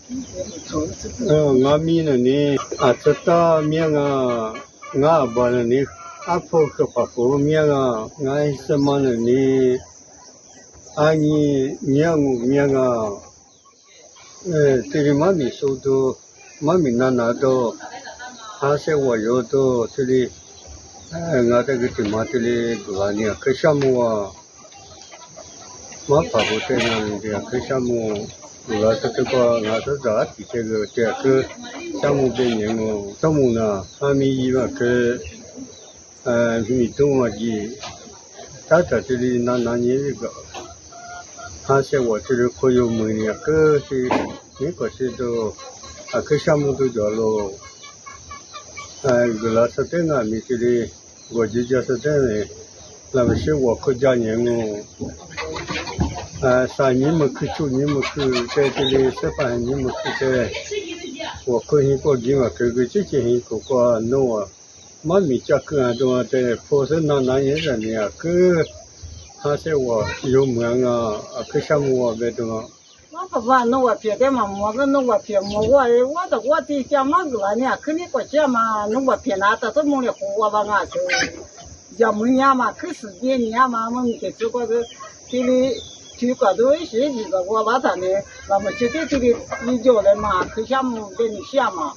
ngã mi này nè à cho ta miếng ngã bờ này nè áp phô cái phá phô miếng ngã xem mà này nè anh miếng thì mà mình số đó mà mình nãy đó hắn sẽ vào vô đó thì ngã tới cái mà thì là nè cái sao mua mà phá phô thế này thì cái sao mua là sẽ có ngã tới đó thì cái sao mua bên những ngo sao mua na anh mi mà cái mình tung mà gì ta thì nãy như vậy hắn sẽ vào thì có yêu mới nè thì những cái gì đó cái sao mua đó rồi là sẽ thế nào mình thì gọi gì cho thế này làm sao vào cái gia những ngo sai những mà cứ chú những mà cứ cái sẽ phải những mà cứ cái我可以过去嘛，这些个弄啊，妈咪家个啊，都在破身那也是呢啊，他说我有门啊，可项目啊，别的嘛。我不管弄我别的嘛，我个弄我别么，我的家嘛个呢，肯定国家嘛，弄我别拿的都没得活吧啊，就要么年嘛，可是几年嘛，我们给这个这里。去过都一些这个我把他呢，那么这里你叫来嘛，可项目给你写嘛。